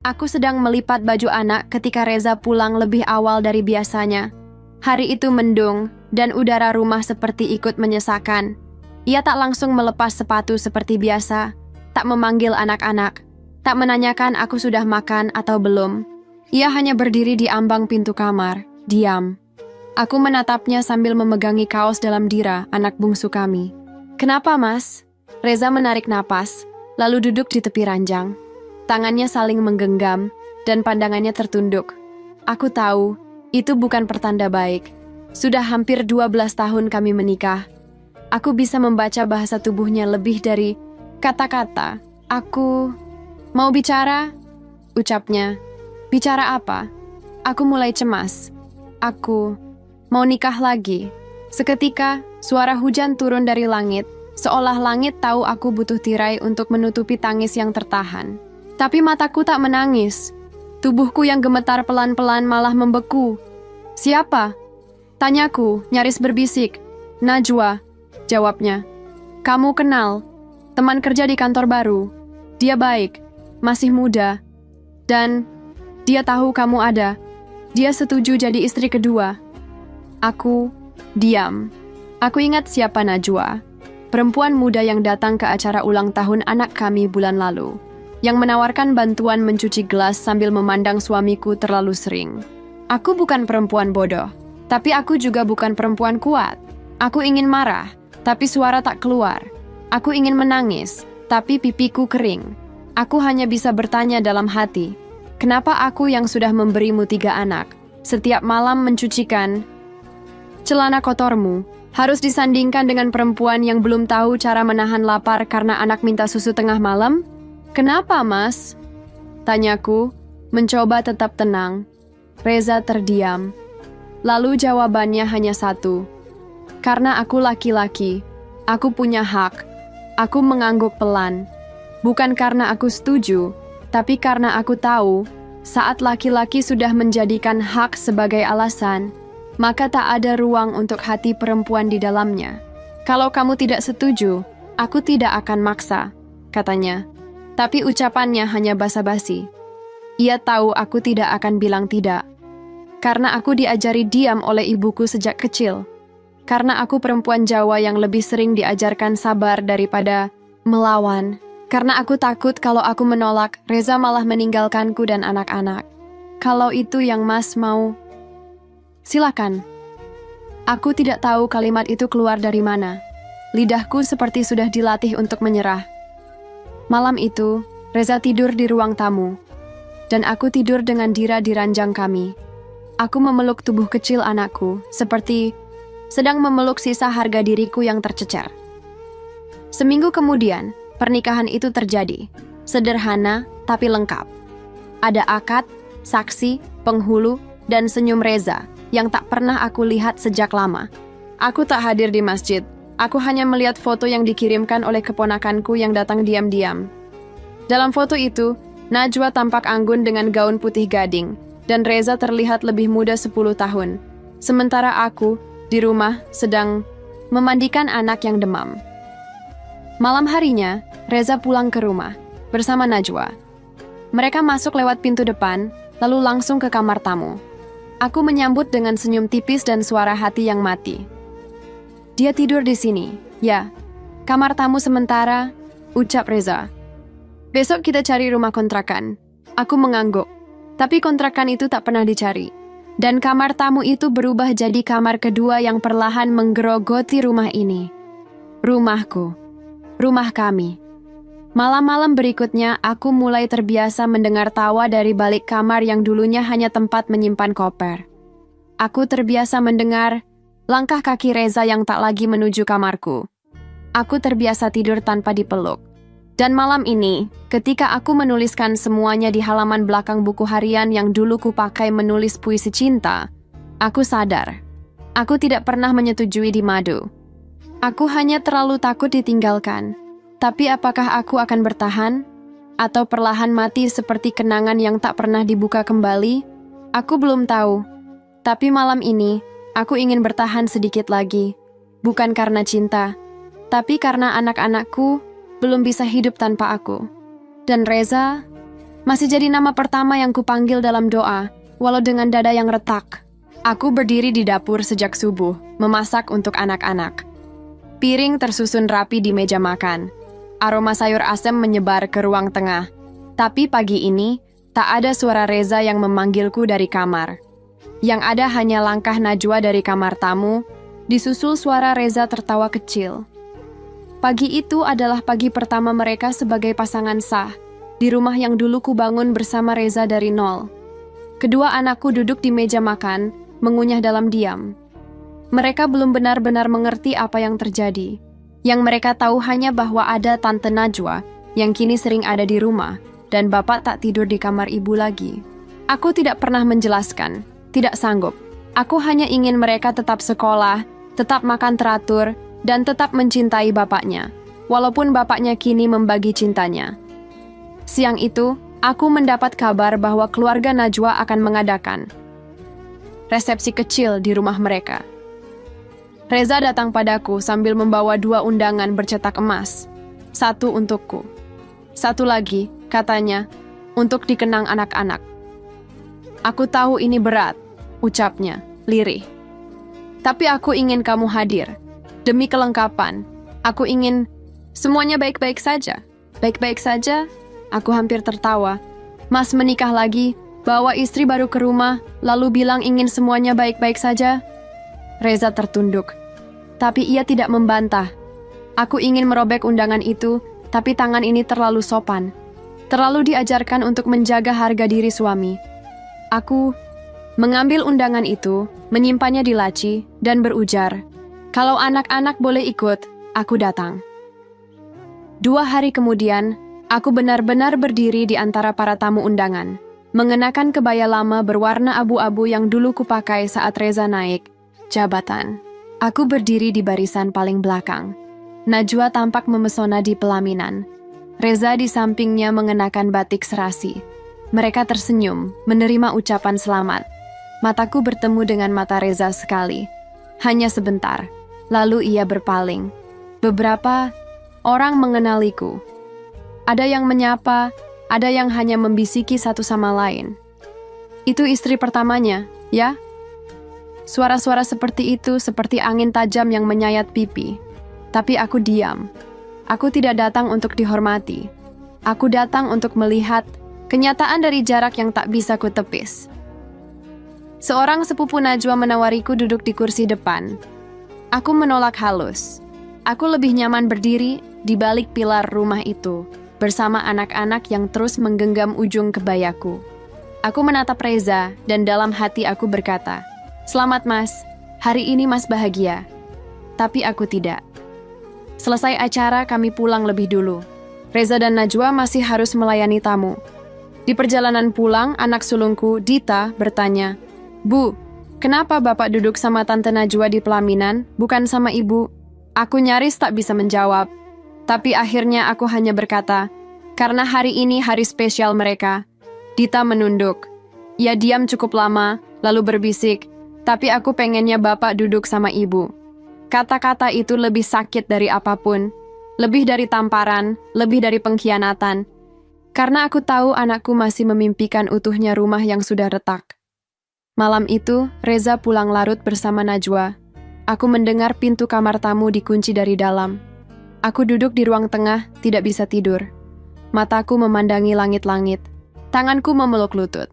Aku sedang melipat baju anak ketika Reza pulang lebih awal dari biasanya. Hari itu mendung, dan udara rumah seperti ikut menyesakan. Ia tak langsung melepas sepatu seperti biasa, tak memanggil anak-anak, tak menanyakan aku sudah makan atau belum. Ia hanya berdiri di ambang pintu kamar, diam. Aku menatapnya sambil memegangi kaos dalam dira, anak bungsu kami. "Kenapa, Mas?" Reza menarik napas, lalu duduk di tepi ranjang. Tangannya saling menggenggam, dan pandangannya tertunduk. Aku tahu, itu bukan pertanda baik. Sudah hampir 12 tahun kami menikah. Aku bisa membaca bahasa tubuhnya lebih dari kata-kata. "Aku mau bicara," ucapnya. "Bicara apa?" Aku mulai cemas. "Aku mau nikah lagi." Seketika, suara hujan turun dari langit, seolah langit tahu aku butuh tirai untuk menutupi tangis yang tertahan. Tapi mataku tak menangis. Tubuhku yang gemetar pelan-pelan malah membeku. "Siapa?" tanyaku, nyaris berbisik. "Najwa," jawabnya. "Kamu kenal, teman kerja di kantor baru. Dia baik, masih muda, dan dia tahu kamu ada. Dia setuju jadi istri kedua." Aku diam. Aku ingat siapa Najwa, perempuan muda yang datang ke acara ulang tahun anak kami bulan lalu, yang menawarkan bantuan mencuci gelas sambil memandang suamiku terlalu sering. Aku bukan perempuan bodoh, tapi aku juga bukan perempuan kuat. Aku ingin marah, tapi suara tak keluar. Aku ingin menangis, tapi pipiku kering. Aku hanya bisa bertanya dalam hati, kenapa aku yang sudah memberimu 3 anak, setiap malam mencucikan celana kotormu, harus disandingkan dengan perempuan yang belum tahu cara menahan lapar karena anak minta susu tengah malam? "Kenapa, Mas?" tanyaku, mencoba tetap tenang. Reza terdiam. Lalu jawabannya hanya satu. "Karena aku laki-laki, aku punya hak." Aku mengangguk pelan. Bukan karena aku setuju, tapi karena aku tahu, saat laki-laki sudah menjadikan hak sebagai alasan, maka tak ada ruang untuk hati perempuan di dalamnya. "Kalau kamu tidak setuju, aku tidak akan maksa," katanya. Tapi ucapannya hanya basa-basi. Ia tahu aku tidak akan bilang tidak. Karena aku diajari diam oleh ibuku sejak kecil. Karena aku perempuan Jawa yang lebih sering diajarkan sabar daripada melawan. Karena aku takut kalau aku menolak, Reza malah meninggalkanku dan anak-anak. "Kalau itu yang Mas mau, silakan." Aku tidak tahu kalimat itu keluar dari mana. Lidahku seperti sudah dilatih untuk menyerah. Malam itu, Reza tidur di ruang tamu, dan aku tidur dengan dira di ranjang kami. Aku memeluk tubuh kecil anakku, seperti sedang memeluk sisa harga diriku yang tercecer. Seminggu kemudian, pernikahan itu terjadi. Sederhana, tapi lengkap. Ada akad, saksi, penghulu, dan senyum Reza yang tak pernah aku lihat sejak lama. Aku tak hadir di masjid. Aku hanya melihat foto yang dikirimkan oleh keponakanku yang datang diam-diam. Dalam foto itu, Najwa tampak anggun dengan gaun putih gading, dan Reza terlihat lebih muda 10 tahun. Sementara aku, di rumah, sedang memandikan anak yang demam. Malam harinya, Reza pulang ke rumah, bersama Najwa. Mereka masuk lewat pintu depan, lalu langsung ke kamar tamu. Aku menyambut dengan senyum tipis dan suara hati yang mati. "Dia tidur di sini, ya. Kamar tamu sementara," ucap Reza. "Besok kita cari rumah kontrakan." Aku mengangguk. Tapi kontrakan itu tak pernah dicari. Dan kamar tamu itu berubah jadi kamar kedua yang perlahan menggerogoti rumah ini. Rumahku. Rumah kami. Malam-malam berikutnya, aku mulai terbiasa mendengar tawa dari balik kamar yang dulunya hanya tempat menyimpan koper. Aku terbiasa mendengar langkah kaki Reza yang tak lagi menuju kamarku. Aku terbiasa tidur tanpa dipeluk. Dan malam ini, ketika aku menuliskan semuanya di halaman belakang buku harian yang dulu kupakai menulis puisi cinta, aku sadar. Aku tidak pernah menyetujui di madu. Aku hanya terlalu takut ditinggalkan. Tapi apakah aku akan bertahan? Atau perlahan mati seperti kenangan yang tak pernah dibuka kembali? Aku belum tahu. Tapi malam ini, aku ingin bertahan sedikit lagi. Bukan karena cinta, tapi karena anak-anakku belum bisa hidup tanpa aku. Dan Reza, Masih jadi nama pertama yang kupanggil dalam doa, walau dengan dada yang retak. Aku berdiri di dapur sejak subuh, memasak untuk anak-anak. Piring tersusun rapi di meja makan. Aroma sayur asem menyebar ke ruang tengah. Tapi pagi ini, tak ada suara Reza yang memanggilku dari kamar. Yang ada hanya langkah Najwa dari kamar tamu, disusul suara Reza tertawa kecil. Pagi itu adalah pagi pertama mereka sebagai pasangan sah, di rumah yang dulu kubangun bersama Reza dari nol. Kedua anakku duduk di meja makan, mengunyah dalam diam. Mereka belum benar-benar mengerti apa yang terjadi. Yang mereka tahu hanya bahwa ada Tante Najwa, yang kini sering ada di rumah, dan bapak tak tidur di kamar ibu lagi. Aku tidak pernah menjelaskan, tidak sanggup. Aku hanya ingin mereka tetap sekolah, tetap makan teratur, dan tetap mencintai bapaknya, walaupun bapaknya kini membagi cintanya. Siang itu, aku mendapat kabar bahwa keluarga Najwa akan mengadakan resepsi kecil di rumah mereka. Reza datang padaku sambil membawa 2 undangan bercetak emas. 1 untukku. 1 lagi, katanya, untuk dikenang anak-anak. Aku tahu ini berat, ucapnya, lirih. Tapi aku ingin kamu hadir. Demi kelengkapan, aku ingin semuanya baik-baik saja. Baik-baik saja? Aku hampir tertawa. Mas menikah lagi, bawa istri baru ke rumah, lalu bilang ingin semuanya baik-baik saja? Reza tertunduk. Tapi ia tidak membantah. Aku ingin merobek undangan itu, tapi tangan ini terlalu sopan. Terlalu diajarkan untuk menjaga harga diri suami. Aku mengambil undangan itu, menyimpannya di laci, dan berujar, kalau anak-anak boleh ikut, aku datang. 2 hari kemudian, aku benar-benar berdiri di antara para tamu undangan, mengenakan kebaya lama berwarna abu-abu yang dulu kupakai saat Reza naik jabatan. Aku berdiri di barisan paling belakang. Najwa tampak memesona di pelaminan. Reza di sampingnya mengenakan batik serasi. Mereka tersenyum, menerima ucapan selamat. Mataku bertemu dengan mata Reza sekali. Hanya sebentar, lalu ia berpaling. Beberapa orang mengenaliku. Ada yang menyapa, ada yang hanya membisiki satu sama lain. Itu istri pertamanya, ya? Suara-suara seperti itu seperti angin tajam yang menyayat pipi. Tapi aku diam. Aku tidak datang untuk dihormati. Aku datang untuk melihat kenyataan dari jarak yang tak bisa kutepis. Seorang sepupu Najwa menawariku duduk di kursi depan. Aku menolak halus. Aku lebih nyaman berdiri di balik pilar rumah itu, bersama anak-anak yang terus menggenggam ujung kebayaku. Aku menatap Reza, dan dalam hati aku berkata, "Selamat Mas, hari ini Mas bahagia." Tapi aku tidak. Selesai acara, kami pulang lebih dulu. Reza dan Najwa masih harus melayani tamu. Di perjalanan pulang, anak sulungku, Dita, bertanya, "Bu, kenapa Bapak duduk sama Tante Najwa di pelaminan, bukan sama Ibu?" Aku nyaris tak bisa menjawab. Tapi akhirnya aku hanya berkata, "Karena hari ini hari spesial mereka." Dita menunduk. Ia diam cukup lama, lalu berbisik, "Tapi aku pengennya Bapak duduk sama Ibu." Kata-kata itu lebih sakit dari apapun, lebih dari tamparan, lebih dari pengkhianatan. Karena aku tahu anakku masih memimpikan utuhnya rumah yang sudah retak. Malam itu, Reza pulang larut bersama Najwa. Aku mendengar pintu kamar tamu dikunci dari dalam. Aku duduk di ruang tengah, tidak bisa tidur. Mataku memandangi langit-langit. Tanganku memeluk lutut.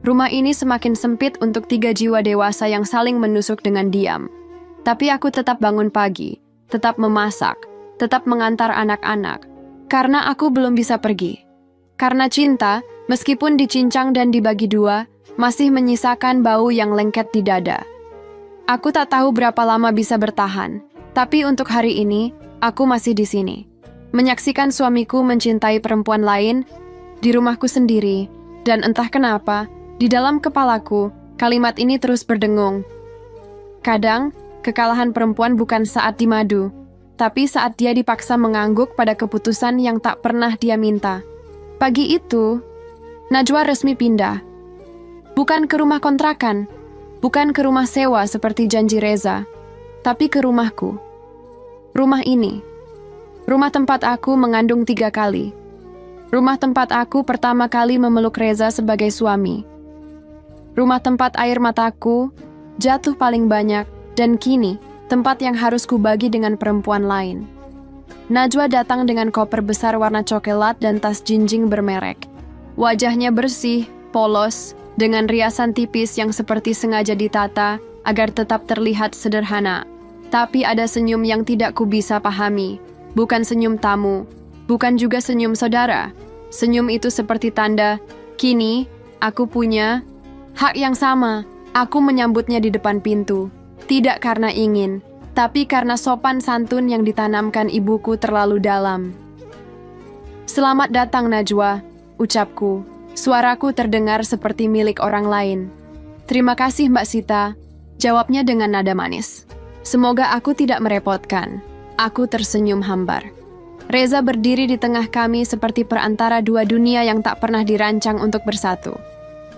Rumah ini semakin sempit untuk 3 jiwa dewasa yang saling menusuk dengan diam. Tapi aku tetap bangun pagi, tetap memasak, tetap mengantar anak-anak. Karena aku belum bisa pergi. Karena cinta, meskipun dicincang dan dibagi 2, masih menyisakan bau yang lengket di dada. Aku tak tahu berapa lama bisa bertahan, tapi untuk hari ini, aku masih di sini. Menyaksikan suamiku mencintai perempuan lain, di rumahku sendiri, dan entah kenapa, di dalam kepalaku, kalimat ini terus berdengung. Kadang, kekalahan perempuan bukan saat dimadu, tapi saat dia dipaksa mengangguk pada keputusan yang tak pernah dia minta. Pagi itu, Najwa resmi pindah. Bukan ke rumah kontrakan, bukan ke rumah sewa seperti janji Reza, tapi ke rumahku. Rumah ini, rumah tempat aku mengandung 3 kali. Rumah tempat aku pertama kali memeluk Reza sebagai suami. Rumah tempat air mataku jatuh paling banyak, dan kini tempat yang harus kubagi dengan perempuan lain. Najwa datang dengan koper besar warna coklat dan tas jinjing bermerek. Wajahnya bersih, polos, dengan riasan tipis yang seperti sengaja ditata agar tetap terlihat sederhana. Tapi ada senyum yang tidak kubisa pahami. Bukan senyum tamu, bukan juga senyum saudara. Senyum itu seperti tanda, kini aku punya hak yang sama. Aku menyambutnya di depan pintu. Tidak karena ingin, tapi karena sopan santun yang ditanamkan ibuku terlalu dalam. "Selamat datang, Najwa," ucapku. Suaraku terdengar seperti milik orang lain. "Terima kasih, Mbak Sita," jawabnya dengan nada manis. "Semoga aku tidak merepotkan." Aku tersenyum hambar. Reza berdiri di tengah kami seperti perantara dua dunia yang tak pernah dirancang untuk bersatu.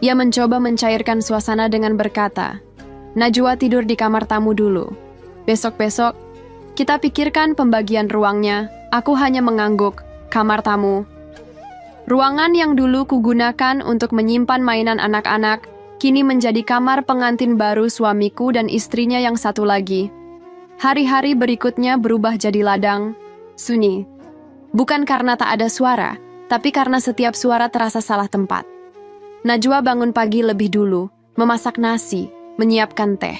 Ia mencoba mencairkan suasana dengan berkata, "Najwa tidur di kamar tamu dulu. Besok-besok, kita pikirkan pembagian ruangnya." Aku hanya mengangguk. Kamar tamu. Ruangan yang dulu kugunakan untuk menyimpan mainan anak-anak, kini menjadi kamar pengantin baru suamiku dan istrinya yang satu lagi. Hari-hari berikutnya berubah jadi ladang, sunyi. Bukan karena tak ada suara, tapi karena setiap suara terasa salah tempat. Najwa bangun pagi lebih dulu, memasak nasi, menyiapkan teh.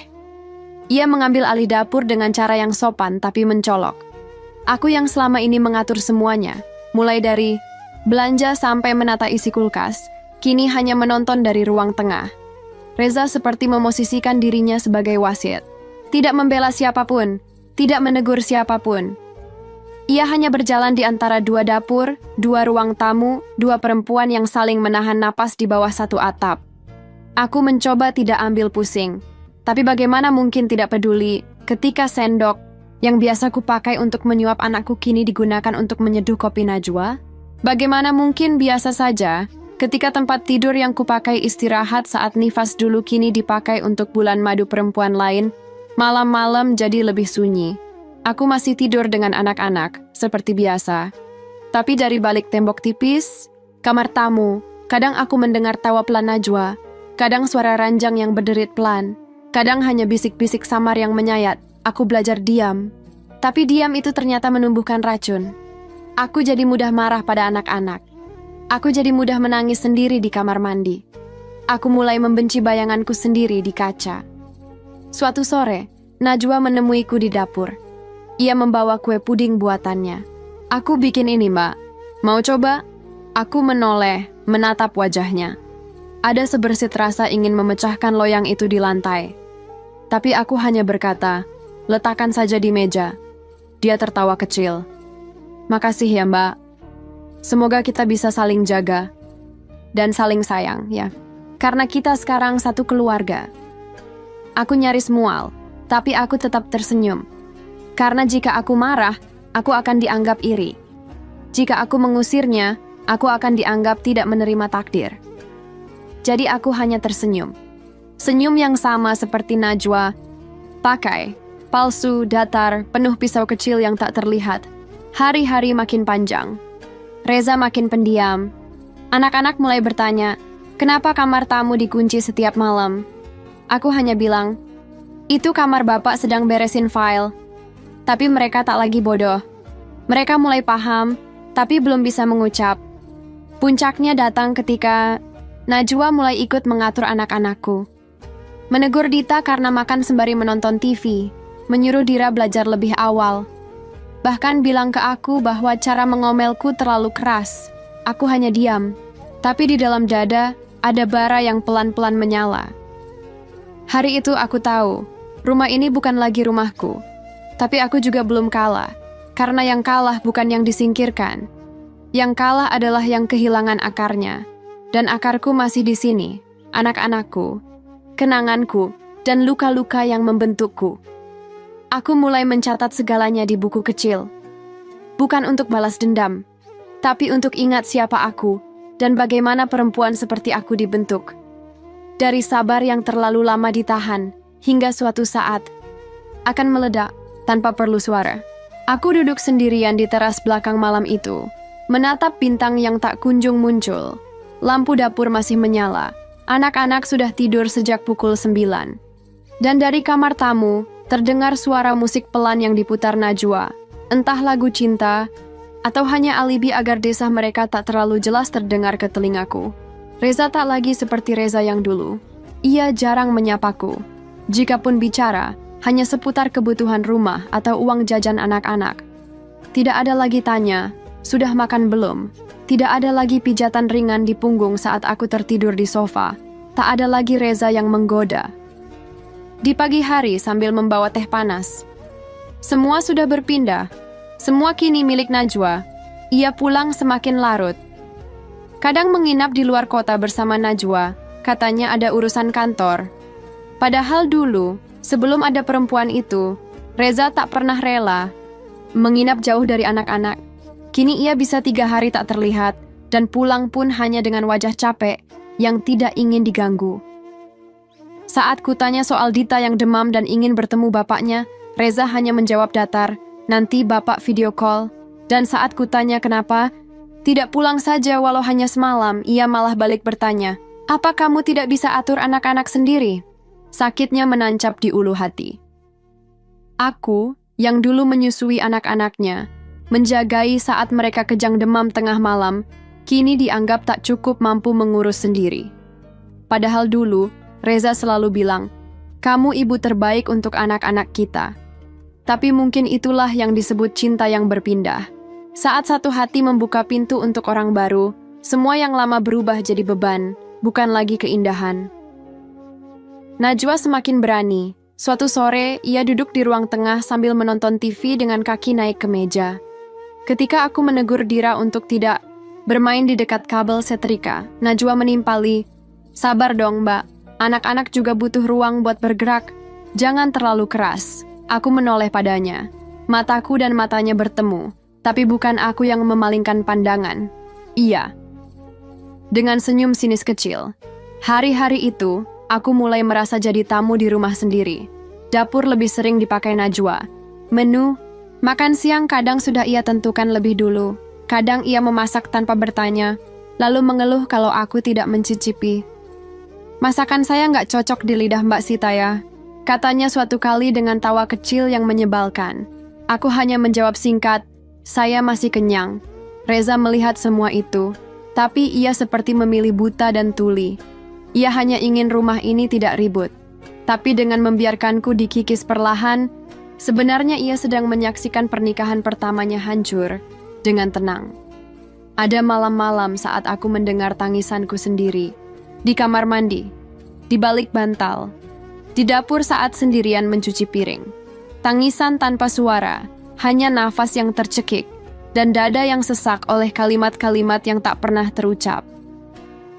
Ia mengambil alih dapur dengan cara yang sopan tapi mencolok. Aku yang selama ini mengatur semuanya, mulai dari belanja sampai menata isi kulkas, kini hanya menonton dari ruang tengah. Reza seperti memosisikan dirinya sebagai wasit. Tidak membela siapapun, tidak menegur siapapun. Ia hanya berjalan di antara dua dapur, dua ruang tamu, dua perempuan yang saling menahan napas di bawah satu atap. Aku mencoba tidak ambil pusing, tapi bagaimana mungkin tidak peduli ketika sendok yang biasa kupakai untuk menyuap anakku kini digunakan untuk menyeduh kopi Najwa? Bagaimana mungkin biasa saja ketika tempat tidur yang kupakai istirahat saat nifas dulu kini dipakai untuk bulan madu perempuan lain? Malam-malam jadi lebih sunyi. Aku masih tidur dengan anak-anak, seperti biasa. Tapi dari balik tembok tipis, kamar tamu, kadang aku mendengar tawa pelan Najwa, kadang suara ranjang yang berderit pelan, kadang hanya bisik-bisik samar yang menyayat. Aku belajar diam. Tapi diam itu ternyata menumbuhkan racun. Aku jadi mudah marah pada anak-anak. Aku jadi mudah menangis sendiri di kamar mandi. Aku mulai membenci bayanganku sendiri di kaca. Suatu sore, Najwa menemuiku di dapur. Ia membawa kue puding buatannya. "Aku bikin ini, Mbak. Mau coba?" Aku menoleh, menatap wajahnya. Ada sebersit rasa ingin memecahkan loyang itu di lantai. Tapi aku hanya berkata, "Letakkan saja di meja." Dia tertawa kecil. "Makasih ya, Mbak. Semoga kita bisa saling jaga. Dan saling sayang, ya. Karena kita sekarang satu keluarga." Aku nyaris mual, tapi aku tetap tersenyum. Karena jika aku marah, aku akan dianggap iri. Jika aku mengusirnya, aku akan dianggap tidak menerima takdir. Jadi aku hanya tersenyum. Senyum yang sama seperti Najwa. Pakai, palsu, datar, penuh pisau kecil yang tak terlihat. Hari-hari makin panjang. Reza makin pendiam. Anak-anak mulai bertanya, "Kenapa kamar tamu dikunci setiap malam?" Aku hanya bilang, "Itu kamar Bapak sedang beresin file." Tapi mereka tak lagi bodoh. Mereka mulai paham, tapi belum bisa mengucap. Puncaknya datang ketika Najwa mulai ikut mengatur anak-anakku. Menegur Dita karena makan sembari menonton TV, menyuruh Dira belajar lebih awal. Bahkan bilang ke aku bahwa cara mengomelku terlalu keras. Aku hanya diam, tapi di dalam dada ada bara yang pelan-pelan menyala. Hari itu aku tahu, rumah ini bukan lagi rumahku. Tapi aku juga belum kalah, karena yang kalah bukan yang disingkirkan. Yang kalah adalah yang kehilangan akarnya. Dan akarku masih di sini, anak-anakku, kenanganku, dan luka-luka yang membentukku. Aku mulai mencatat segalanya di buku kecil. Bukan untuk balas dendam, tapi untuk ingat siapa aku dan bagaimana perempuan seperti aku dibentuk. Dari sabar yang terlalu lama ditahan, hingga suatu saat akan meledak tanpa perlu suara. Aku duduk sendirian di teras belakang malam itu, menatap bintang yang tak kunjung muncul. Lampu dapur masih menyala. Anak-anak sudah tidur sejak pukul 9. Dan dari kamar tamu, terdengar suara musik pelan yang diputar Najwa. Entah lagu cinta, atau hanya alibi agar desah mereka tak terlalu jelas terdengar ke telingaku. Reza tak lagi seperti Reza yang dulu. Ia jarang menyapaku. Jikapun bicara, hanya seputar kebutuhan rumah atau uang jajan anak-anak. Tidak ada lagi tanya, sudah makan belum? Tidak ada lagi pijatan ringan di punggung saat aku tertidur di sofa. Tak ada lagi Reza yang menggoda. Di pagi hari sambil membawa teh panas. Semua sudah berpindah. Semua kini milik Najwa. Ia pulang semakin larut. Kadang menginap di luar kota bersama Najwa. Katanya ada urusan kantor. Padahal dulu, sebelum ada perempuan itu, Reza tak pernah rela menginap jauh dari anak-anak. Kini ia bisa 3 hari tak terlihat, dan pulang pun hanya dengan wajah capek yang tidak ingin diganggu. Saat kutanya soal Dita yang demam dan ingin bertemu bapaknya, Reza hanya menjawab datar, nanti bapak video call. Dan saat kutanya kenapa, tidak pulang saja walau hanya semalam, ia malah balik bertanya, apa kamu tidak bisa atur anak-anak sendiri? Sakitnya menancap di ulu hati. Aku, yang dulu menyusui anak-anaknya, menjagai saat mereka kejang demam tengah malam, kini dianggap tak cukup mampu mengurus sendiri. Padahal dulu, Reza selalu bilang, kamu ibu terbaik untuk anak-anak kita. Tapi mungkin itulah yang disebut cinta yang berpindah. Saat satu hati membuka pintu untuk orang baru, semua yang lama berubah jadi beban, bukan lagi keindahan. Najwa semakin berani. Suatu sore, ia duduk di ruang tengah sambil menonton TV dengan kaki naik ke meja. Ketika aku menegur Dira untuk tidak bermain di dekat kabel setrika, Najwa menimpali, sabar dong mbak, anak-anak juga butuh ruang buat bergerak. Jangan terlalu keras. Aku menoleh padanya. Mataku dan matanya bertemu, tapi bukan aku yang memalingkan pandangan. Iya. Dengan senyum sinis kecil. Hari-hari itu, aku mulai merasa jadi tamu di rumah sendiri. Dapur lebih sering dipakai Najwa. Menu, makan siang kadang sudah ia tentukan lebih dulu. Kadang ia memasak tanpa bertanya, lalu mengeluh kalau aku tidak mencicipi. Masakan saya nggak cocok di lidah Mbak Sita ya, katanya suatu kali dengan tawa kecil yang menyebalkan. Aku hanya menjawab singkat, saya masih kenyang. Reza melihat semua itu, tapi ia seperti memilih buta dan tuli. Ia hanya ingin rumah ini tidak ribut. Tapi dengan membiarkanku dikikis perlahan, sebenarnya ia sedang menyaksikan pernikahan pertamanya hancur dengan tenang. Ada malam-malam saat aku mendengar tangisanku sendiri. Di kamar mandi, di balik bantal, di dapur saat sendirian mencuci piring. Tangisan tanpa suara, hanya nafas yang tercekik, dan dada yang sesak oleh kalimat-kalimat yang tak pernah terucap.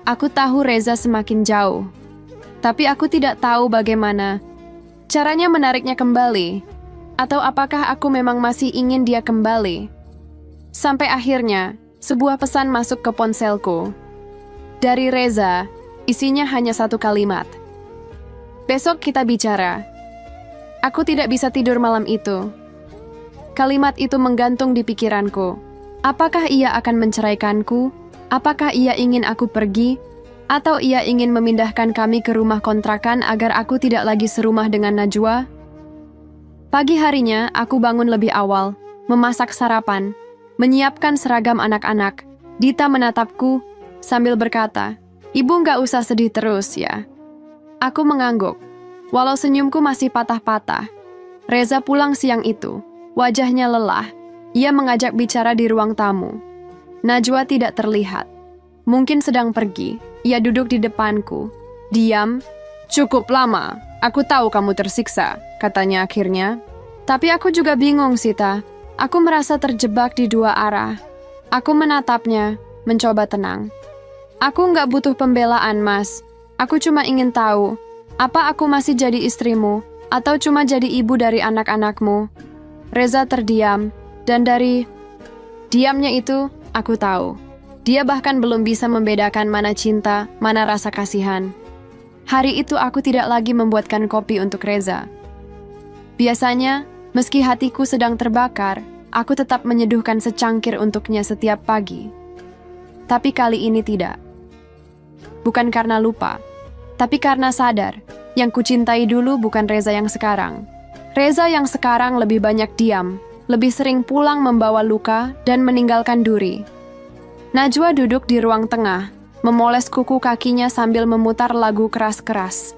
Aku tahu Reza semakin jauh, tapi aku tidak tahu bagaimana caranya menariknya kembali, atau apakah aku memang masih ingin dia kembali. Sampai akhirnya, sebuah pesan masuk ke ponselku. Dari Reza, isinya hanya satu kalimat. Besok kita bicara. Aku tidak bisa tidur malam itu. Kalimat itu menggantung di pikiranku. Apakah ia akan menceraikanku? Apakah ia ingin aku pergi? Atau ia ingin memindahkan kami ke rumah kontrakan agar aku tidak lagi serumah dengan Najwa? Pagi harinya, aku bangun lebih awal, memasak sarapan, menyiapkan seragam anak-anak. Dita menatapku sambil berkata, Ibu nggak usah sedih terus ya. Aku mengangguk, walau senyumku masih patah-patah. Reza pulang siang itu, wajahnya lelah. Ia mengajak bicara di ruang tamu. Najwa tidak terlihat. Mungkin sedang pergi. Ia duduk di depanku. Diam. Cukup lama. Aku tahu kamu tersiksa, katanya akhirnya. Tapi aku juga bingung, Sita. Aku merasa terjebak di dua arah. Aku menatapnya, mencoba tenang. Aku nggak butuh pembelaan, Mas. Aku cuma ingin tahu, apa aku masih jadi istrimu, atau cuma jadi ibu dari anak-anakmu? Reza terdiam, dan dari diamnya itu, aku tahu. Dia bahkan belum bisa membedakan mana cinta, mana rasa kasihan. Hari itu aku tidak lagi membuatkan kopi untuk Reza. Biasanya, meski hatiku sedang terbakar, aku tetap menyeduhkan secangkir untuknya setiap pagi. Tapi kali ini tidak. Bukan karena lupa, tapi karena sadar, yang kucintai dulu bukan Reza yang sekarang. Reza yang sekarang lebih banyak diam, lebih sering pulang membawa luka dan meninggalkan duri. Najwa duduk di ruang tengah, memoles kuku kakinya sambil memutar lagu keras-keras.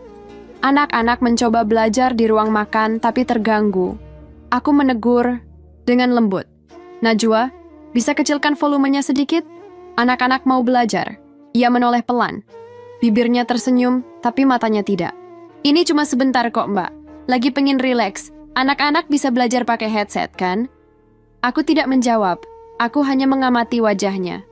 Anak-anak mencoba belajar di ruang makan tapi terganggu. Aku menegur dengan lembut. Najwa, bisa kecilkan volumenya sedikit? Anak-anak mau belajar. Ia menoleh pelan. Bibirnya tersenyum, tapi matanya tidak. Ini cuma sebentar kok, Mbak. Lagi pengen rileks. Anak-anak bisa belajar pakai headset, kan? Aku tidak menjawab. Aku hanya mengamati wajahnya.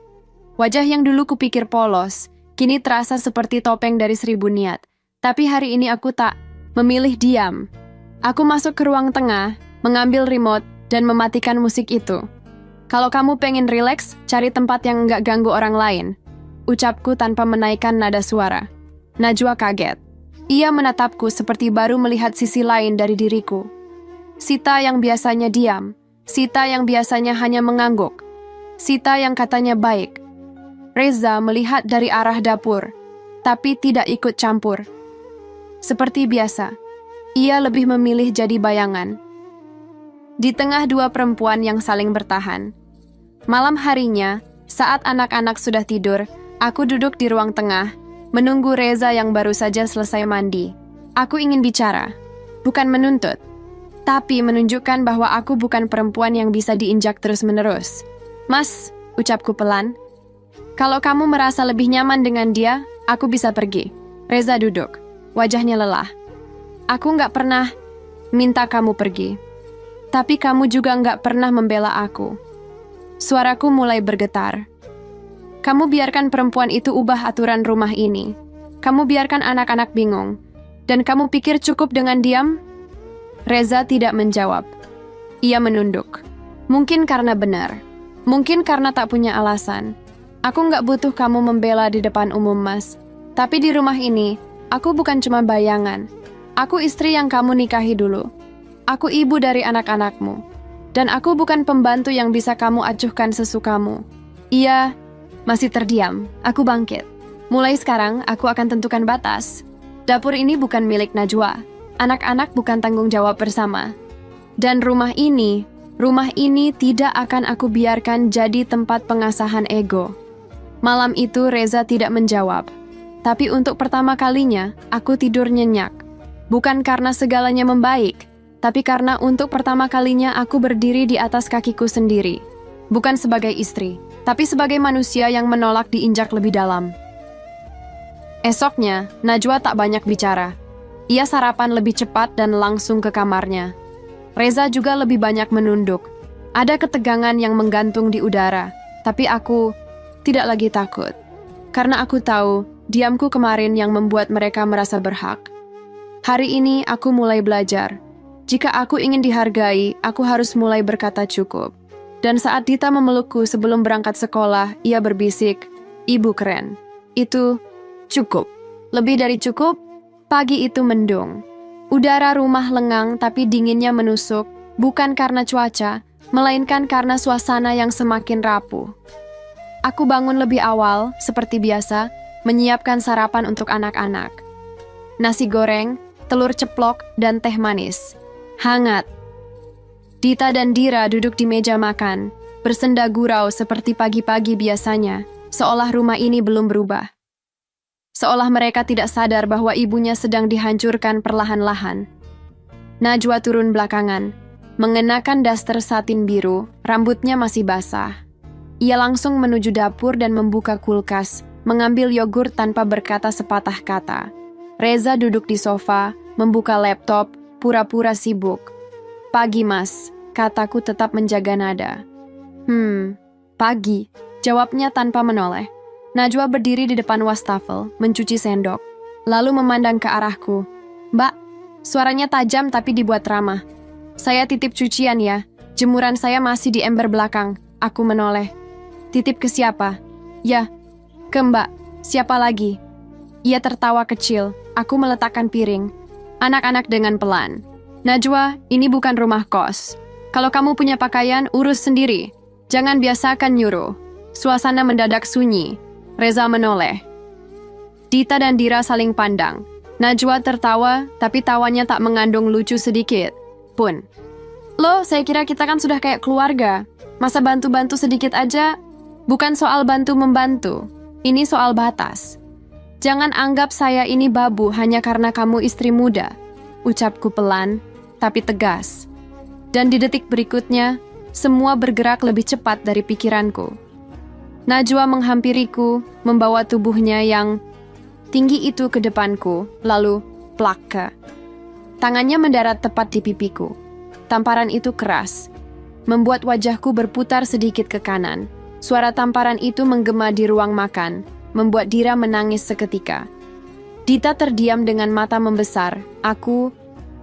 Wajah yang dulu kupikir polos, kini terasa seperti topeng dari 1000 niat. Tapi hari ini aku tak memilih diam. Aku masuk ke ruang tengah, mengambil remote, dan mematikan musik itu. Kalau kamu pengen rileks, cari tempat yang nggak ganggu orang lain. Ucapku tanpa menaikkan nada suara. Najwa kaget. Ia menatapku seperti baru melihat sisi lain dari diriku. Sita yang biasanya diam. Sita yang biasanya hanya mengangguk. Sita yang katanya baik. Reza melihat dari arah dapur, tapi tidak ikut campur. Seperti biasa, ia lebih memilih jadi bayangan. Di tengah dua perempuan yang saling bertahan. Malam harinya, saat anak-anak sudah tidur, aku duduk di ruang tengah, menunggu Reza yang baru saja selesai mandi. Aku ingin bicara, bukan menuntut, tapi menunjukkan bahwa aku bukan perempuan yang bisa diinjak terus-menerus. Mas, ucapku pelan, kalau kamu merasa lebih nyaman dengan dia, aku bisa pergi. Reza duduk. Wajahnya lelah. Aku nggak pernah minta kamu pergi. Tapi kamu juga nggak pernah membela aku. Suaraku mulai bergetar. Kamu biarkan perempuan itu ubah aturan rumah ini. Kamu biarkan anak-anak bingung. Dan kamu pikir cukup dengan diam? Reza tidak menjawab. Ia menunduk. Mungkin karena benar. Mungkin karena tak punya alasan. Aku nggak butuh kamu membela di depan umum, Mas. Tapi di rumah ini, aku bukan cuma bayangan. Aku istri yang kamu nikahi dulu. Aku ibu dari anak-anakmu. Dan aku bukan pembantu yang bisa kamu acuhkan sesukamu. Ia masih terdiam. Aku bangkit. Mulai sekarang, aku akan tentukan batas. Dapur ini bukan milik Najwa. Anak-anak bukan tanggung jawab bersama. Dan rumah ini tidak akan aku biarkan jadi tempat pengasahan ego. Malam itu Reza tidak menjawab. Tapi untuk pertama kalinya, aku tidur nyenyak. Bukan karena segalanya membaik, tapi karena untuk pertama kalinya aku berdiri di atas kakiku sendiri. Bukan sebagai istri, tapi sebagai manusia yang menolak diinjak lebih dalam. Esoknya, Najwa tak banyak bicara. Ia sarapan lebih cepat dan langsung ke kamarnya. Reza juga lebih banyak menunduk. Ada ketegangan yang menggantung di udara, tapi aku tidak lagi takut. Karena aku tahu, diamku kemarin yang membuat mereka merasa berhak. Hari ini aku mulai belajar. Jika aku ingin dihargai, aku harus mulai berkata cukup. Dan saat Dita memelukku sebelum berangkat sekolah, ia berbisik, "Ibu keren." Itu cukup. Lebih dari cukup, pagi itu mendung. Udara rumah lengang tapi dinginnya menusuk, bukan karena cuaca, melainkan karena suasana yang semakin rapuh. Aku bangun lebih awal, seperti biasa, menyiapkan sarapan untuk anak-anak. Nasi goreng, telur ceplok, dan teh manis. Hangat. Dita dan Dira duduk di meja makan, bersenda gurau seperti pagi-pagi biasanya, seolah rumah ini belum berubah. Seolah mereka tidak sadar bahwa ibunya sedang dihancurkan perlahan-lahan. Najwa turun belakangan, mengenakan daster satin biru, rambutnya masih basah. Ia langsung menuju dapur dan membuka kulkas, mengambil yogurt tanpa berkata sepatah kata. Reza duduk di sofa, membuka laptop, pura-pura sibuk. "Pagi, Mas," kataku tetap menjaga nada. Pagi," jawabnya tanpa menoleh. Najwa berdiri di depan wastafel, mencuci sendok, lalu memandang ke arahku. "Mbak," suaranya tajam tapi dibuat ramah. "Saya titip cucian ya, jemuran saya masih di ember belakang." Aku menoleh. "Titip ke siapa?" "Ya, ke Mbak. Siapa lagi?" Ia tertawa kecil. Aku meletakkan piring. Anak-anak dengan pelan. "Najwa, ini bukan rumah kos. Kalau kamu punya pakaian, urus sendiri. Jangan biasakan nyuruh. Suasana mendadak sunyi. Reza menoleh. Dita dan Dira saling pandang. Najwa tertawa, tapi tawanya tak mengandung lucu sedikit pun. Loh, saya kira kita kan sudah kayak keluarga. Masa bantu-bantu sedikit aja? Bukan soal bantu-membantu. Ini soal batas. Jangan anggap saya ini babu hanya karena kamu istri muda. Ucapku pelan, tapi tegas. Dan di detik berikutnya, semua bergerak lebih cepat dari pikiranku. Najwa menghampiriku, membawa tubuhnya yang tinggi itu ke depanku, lalu plak. Tangannya mendarat tepat di pipiku. Tamparan itu keras, membuat wajahku berputar sedikit ke kanan. Suara tamparan itu menggema di ruang makan, membuat Dira menangis seketika. Dita terdiam dengan mata membesar. Aku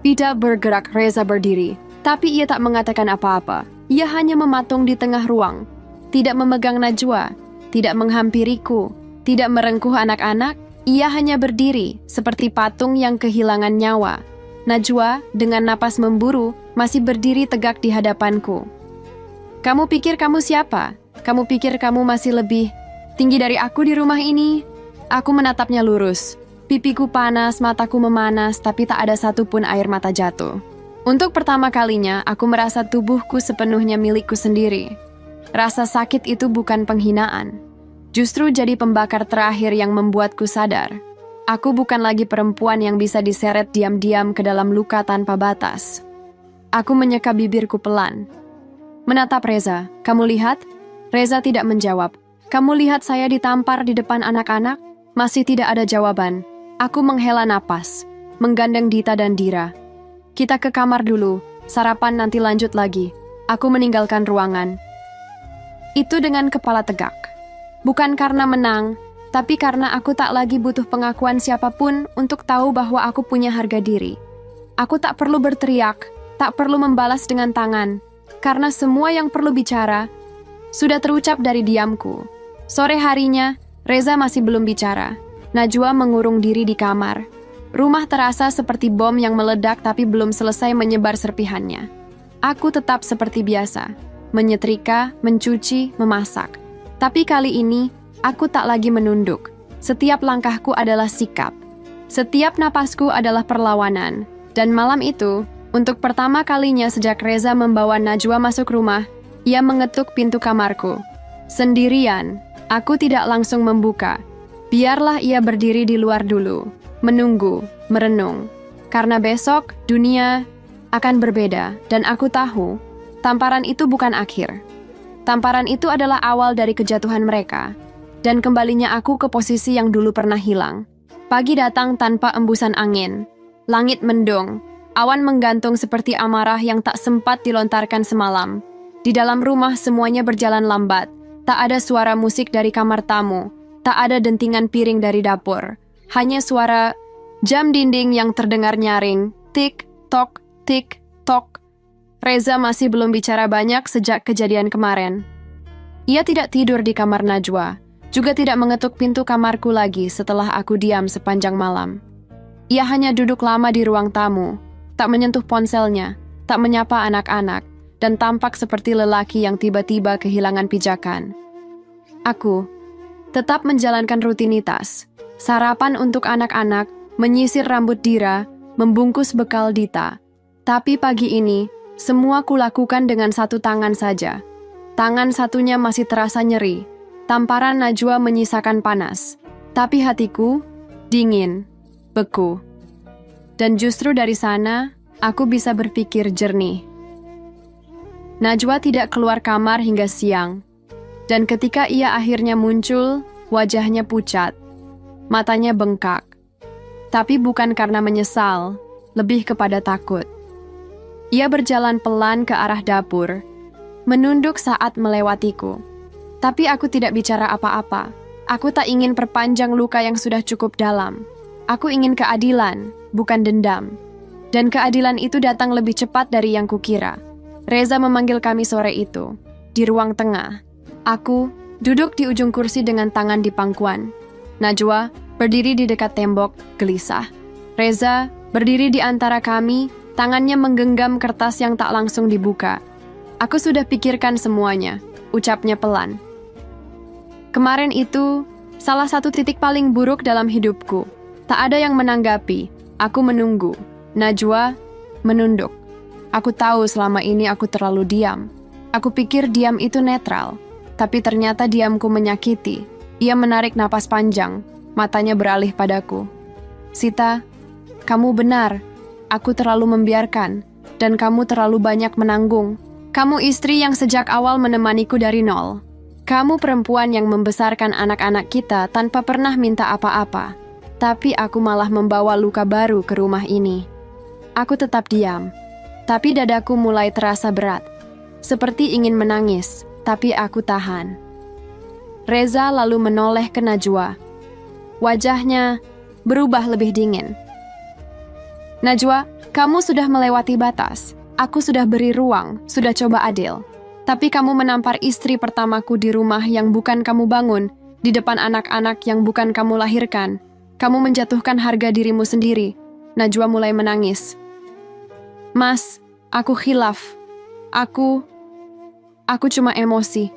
tidak bergerak. Reza berdiri, tapi ia tak mengatakan apa-apa. Ia hanya mematung di tengah ruang, tidak memegang Najwa, tidak menghampiriku, tidak merengkuh anak-anak. Ia hanya berdiri, seperti patung yang kehilangan nyawa. Najwa, dengan napas memburu, masih berdiri tegak di hadapanku. Kamu pikir kamu siapa? Kamu pikir kamu masih lebih tinggi dari aku di rumah ini? Aku menatapnya lurus. Pipiku panas, mataku memanas, tapi tak ada satupun air mata jatuh. Untuk pertama kalinya, aku merasa tubuhku sepenuhnya milikku sendiri. Rasa sakit itu bukan penghinaan. Justru jadi pembakar terakhir yang membuatku sadar. Aku bukan lagi perempuan yang bisa diseret diam-diam ke dalam luka tanpa batas. Aku menyeka bibirku pelan. Menatap Reza. Kamu lihat? Reza tidak menjawab. Kamu lihat saya ditampar di depan anak-anak? Masih tidak ada jawaban. Aku menghela napas, menggandeng Dita dan Dira. Kita ke kamar dulu, sarapan nanti lanjut lagi. Aku meninggalkan ruangan. Itu dengan kepala tegak. Bukan karena menang, tapi karena aku tak lagi butuh pengakuan siapapun untuk tahu bahwa aku punya harga diri. Aku tak perlu berteriak, tak perlu membalas dengan tangan, karena semua yang perlu bicara sudah terucap dari diamku. Sore harinya, Reza masih belum bicara. Najwa mengurung diri di kamar. Rumah terasa seperti bom yang meledak tapi belum selesai menyebar serpihannya. Aku tetap seperti biasa, menyetrika, mencuci, memasak. Tapi kali ini, aku tak lagi menunduk. Setiap langkahku adalah sikap. Setiap napasku adalah perlawanan. Dan malam itu, untuk pertama kalinya sejak Reza membawa Najwa masuk rumah, ia mengetuk pintu kamarku. Sendirian, aku tidak langsung membuka. Biarlah ia berdiri di luar dulu, menunggu, merenung. Karena besok, dunia akan berbeda, dan aku tahu, tamparan itu bukan akhir. Tamparan itu adalah awal dari kejatuhan mereka, dan kembalinya aku ke posisi yang dulu pernah hilang. Pagi datang tanpa embusan angin. Langit mendung, awan menggantung seperti amarah yang tak sempat dilontarkan semalam. Di dalam rumah semuanya berjalan lambat. Tak ada suara musik dari kamar tamu, tak ada dentingan piring dari dapur. Hanya suara jam dinding yang terdengar nyaring, tik-tok, tik-tok. Reza masih belum bicara banyak sejak kejadian kemarin. Ia tidak tidur di kamar Najwa, juga tidak mengetuk pintu kamarku lagi setelah aku diam sepanjang malam. Ia hanya duduk lama di ruang tamu, tak menyentuh ponselnya, tak menyapa anak-anak, dan tampak seperti lelaki yang tiba-tiba kehilangan pijakan. Aku tetap menjalankan rutinitas, sarapan untuk anak-anak, menyisir rambut Dira, membungkus bekal Dita. Tapi pagi ini, semua kulakukan dengan satu tangan saja. Tangan satunya masih terasa nyeri. Tamparan Najwa menyisakan panas. Tapi hatiku dingin, beku. Dan justru dari sana, aku bisa berpikir jernih. Najwa tidak keluar kamar hingga siang. Dan ketika ia akhirnya muncul, wajahnya pucat. Matanya bengkak. Tapi bukan karena menyesal, lebih kepada takut. Ia berjalan pelan ke arah dapur, menunduk saat melewatiku. Tapi aku tidak bicara apa-apa. Aku tak ingin perpanjang luka yang sudah cukup dalam. Aku ingin keadilan, bukan dendam. Dan keadilan itu datang lebih cepat dari yang kukira. Reza memanggil kami sore itu, di ruang tengah. Aku duduk di ujung kursi dengan tangan di pangkuan. Najwa berdiri di dekat tembok, gelisah. Reza berdiri di antara kami, tangannya menggenggam kertas yang tak langsung dibuka. Aku sudah pikirkan semuanya, ucapnya pelan. Kemarin itu, salah satu titik paling buruk dalam hidupku. Tak ada yang menanggapi. Aku menunggu. Najwa menunduk. Aku tahu selama ini aku terlalu diam. Aku pikir diam itu netral. Tapi ternyata diamku menyakiti. Ia menarik napas panjang. Matanya beralih padaku. Sita, kamu benar. Aku terlalu membiarkan. Dan kamu terlalu banyak menanggung. Kamu istri yang sejak awal menemaniku dari nol. Kamu perempuan yang membesarkan anak-anak kita tanpa pernah minta apa-apa. Tapi aku malah membawa luka baru ke rumah ini. Aku tetap diam. Tapi dadaku mulai terasa berat. Seperti ingin menangis, tapi aku tahan. Reza lalu menoleh ke Najwa. Wajahnya berubah lebih dingin. Najwa, kamu sudah melewati batas. Aku sudah beri ruang, sudah coba adil. Tapi kamu menampar istri pertamaku di rumah yang bukan kamu bangun, di depan anak-anak yang bukan kamu lahirkan. Kamu menjatuhkan harga dirimu sendiri. Najwa mulai menangis. Mas, aku khilaf. Aku cuma emosi.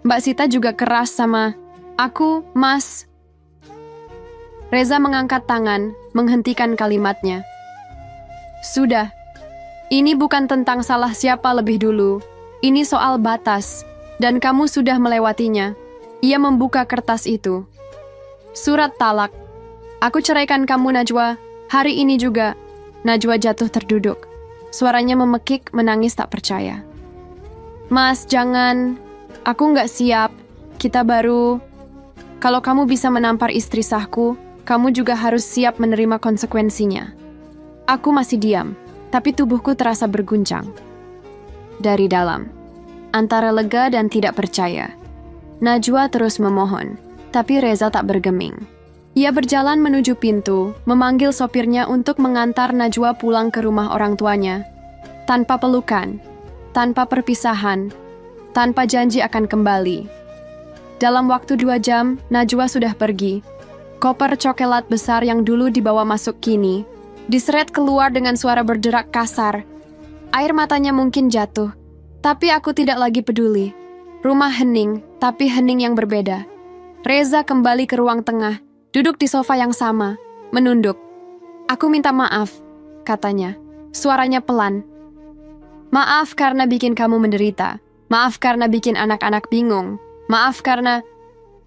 Mbak Sita juga keras sama aku, Mas. Reza mengangkat tangan, menghentikan kalimatnya. Sudah. Ini bukan tentang salah siapa lebih dulu. Ini soal batas, dan kamu sudah melewatinya. Ia membuka kertas itu. Surat talak. Aku ceraikan kamu, Najwa. Hari ini juga. Najwa jatuh terduduk. Suaranya memekik, menangis tak percaya. Mas, jangan. Aku nggak siap. Kita baru. Kalau kamu bisa menampar istri sahku, kamu juga harus siap menerima konsekuensinya. Aku masih diam. Tapi tubuhku terasa berguncang. Dari dalam, antara lega dan tidak percaya, Najwa terus memohon, tapi Reza tak bergeming. Ia berjalan menuju pintu, memanggil sopirnya untuk mengantar Najwa pulang ke rumah orang tuanya. Tanpa pelukan, tanpa perpisahan, tanpa janji akan kembali. Dalam waktu 2 jam, Najwa sudah pergi. Koper coklat besar yang dulu dibawa masuk kini diseret keluar dengan suara berderak kasar. Air matanya mungkin jatuh, tapi aku tidak lagi peduli. Rumah hening, tapi hening yang berbeda. Reza kembali ke ruang tengah, duduk di sofa yang sama, menunduk. Aku minta maaf, katanya. Suaranya pelan. Maaf karena bikin kamu menderita. Maaf karena bikin anak-anak bingung. Maaf karena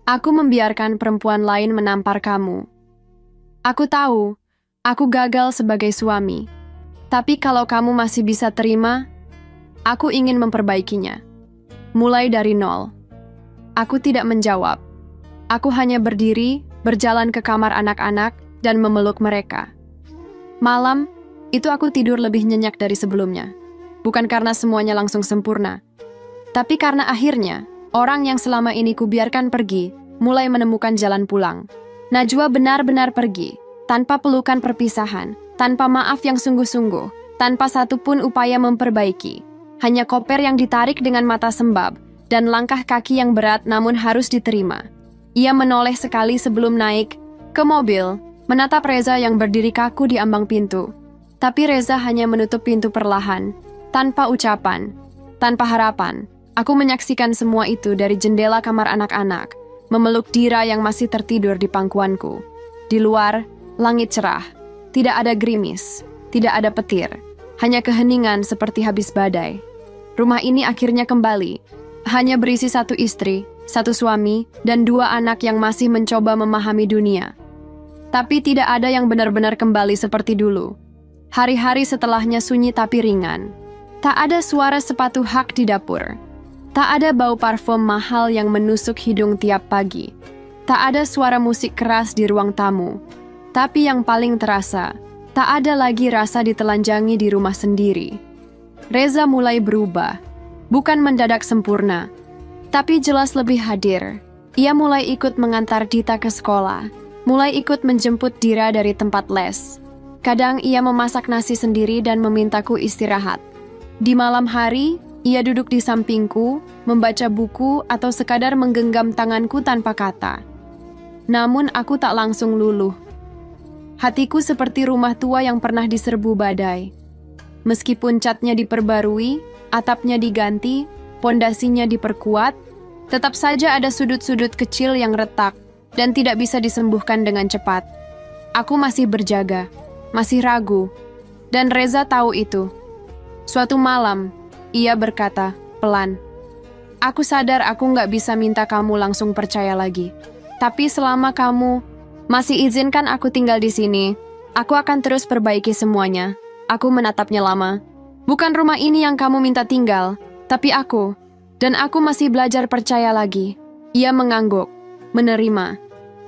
aku membiarkan perempuan lain menampar kamu. Aku tahu, aku gagal sebagai suami. Tapi kalau kamu masih bisa terima, aku ingin memperbaikinya. Mulai dari nol. Aku tidak menjawab. Aku hanya berdiri, berjalan ke kamar anak-anak, dan memeluk mereka. Malam, itu aku tidur lebih nyenyak dari sebelumnya. Bukan karena semuanya langsung sempurna. Tapi karena akhirnya, orang yang selama ini kubiarkan pergi, mulai menemukan jalan pulang. Najwa benar-benar pergi. Tanpa pelukan perpisahan, tanpa maaf yang sungguh-sungguh, tanpa satupun upaya memperbaiki. Hanya koper yang ditarik dengan mata sembab, dan langkah kaki yang berat namun harus diterima. Ia menoleh sekali sebelum naik ke mobil, menatap Reza yang berdiri kaku di ambang pintu. Tapi Reza hanya menutup pintu perlahan, tanpa ucapan, tanpa harapan. Aku menyaksikan semua itu dari jendela kamar anak-anak, memeluk Dira yang masih tertidur di pangkuanku. Di luar, langit cerah, tidak ada gerimis, tidak ada petir, hanya keheningan seperti habis badai. Rumah ini akhirnya kembali, hanya berisi 1 istri, 1 suami, dan 2 anak yang masih mencoba memahami dunia. Tapi tidak ada yang benar-benar kembali seperti dulu. Hari-hari setelahnya sunyi tapi ringan. Tak ada suara sepatu hak di dapur. Tak ada bau parfum mahal yang menusuk hidung tiap pagi. Tak ada suara musik keras di ruang tamu. Tapi yang paling terasa, tak ada lagi rasa ditelanjangi di rumah sendiri. Reza mulai berubah, bukan mendadak sempurna, tapi jelas lebih hadir. Ia mulai ikut mengantar Dita ke sekolah, mulai ikut menjemput Dira dari tempat les. Kadang ia memasak nasi sendiri dan memintaku istirahat. Di malam hari, ia duduk di sampingku, membaca buku atau sekadar menggenggam tanganku tanpa kata. Namun aku tak langsung luluh. Hatiku seperti rumah tua yang pernah diserbu badai. Meskipun catnya diperbarui, Atapnya diganti, pondasinya diperkuat, tetap saja ada sudut-sudut kecil yang retak dan tidak bisa disembuhkan dengan cepat. Aku masih berjaga, masih ragu, dan Reza tahu itu. Suatu malam, ia berkata, pelan, "Aku sadar aku nggak bisa minta kamu langsung percaya lagi. Tapi selama kamu masih izinkan aku tinggal di sini, aku akan terus perbaiki semuanya." Aku menatapnya lama. "Bukan rumah ini yang kamu minta tinggal, tapi aku. Dan aku masih belajar percaya lagi." Ia mengangguk, menerima.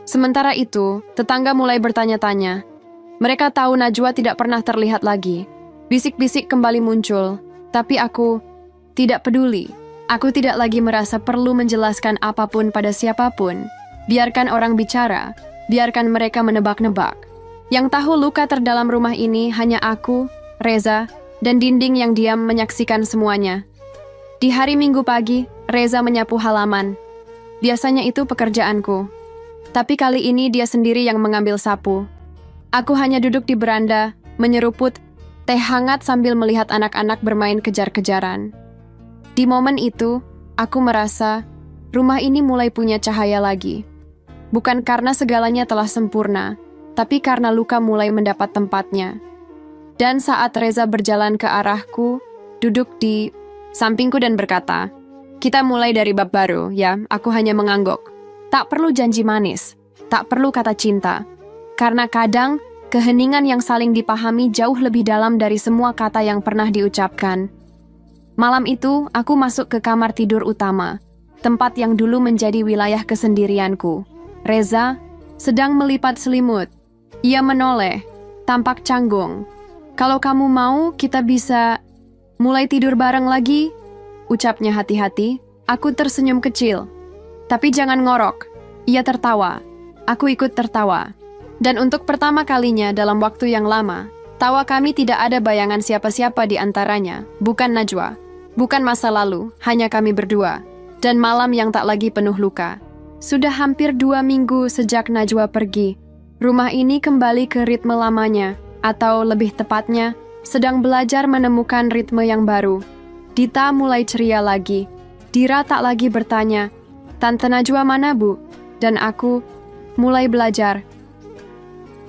Sementara itu, tetangga mulai bertanya-tanya. Mereka tahu Najwa tidak pernah terlihat lagi. Bisik-bisik kembali muncul, tapi aku tidak peduli. Aku tidak lagi merasa perlu menjelaskan apapun pada siapapun. Biarkan orang bicara, biarkan mereka menebak-nebak. Yang tahu luka terdalam rumah ini hanya aku, Reza, dan dinding yang diam menyaksikan semuanya. Di hari Minggu pagi, Reza menyapu halaman. Biasanya itu pekerjaanku. Tapi kali ini dia sendiri yang mengambil sapu. Aku hanya duduk di beranda, menyeruput teh hangat sambil melihat anak-anak bermain kejar-kejaran. Di momen itu, aku merasa rumah ini mulai punya cahaya lagi. Bukan karena segalanya telah sempurna, tapi karena luka mulai mendapat tempatnya. Dan saat Reza berjalan ke arahku, duduk di sampingku dan berkata, "Kita mulai dari bab baru, ya." Aku hanya mengangguk. Tak perlu janji manis, tak perlu kata cinta. Karena kadang, keheningan yang saling dipahami jauh lebih dalam dari semua kata yang pernah diucapkan. Malam itu, aku masuk ke kamar tidur utama, tempat yang dulu menjadi wilayah kesendirianku. Reza sedang melipat selimut. Ia menoleh, tampak canggung. "Kalau kamu mau, kita bisa mulai tidur bareng lagi," ucapnya hati-hati. Aku tersenyum kecil. "Tapi jangan ngorok." Ia tertawa. Aku ikut tertawa. Dan untuk pertama kalinya dalam waktu yang lama, tawa kami tidak ada bayangan siapa-siapa di antaranya, bukan Najwa, bukan masa lalu, hanya kami berdua. Dan malam yang tak lagi penuh luka. Sudah hampir 2 minggu sejak Najwa pergi. Rumah ini kembali ke ritme lamanya, atau lebih tepatnya, sedang belajar menemukan ritme yang baru. Dita mulai ceria lagi. Dira tak lagi bertanya, "Tante Najwa mana, Bu?" Dan aku mulai belajar.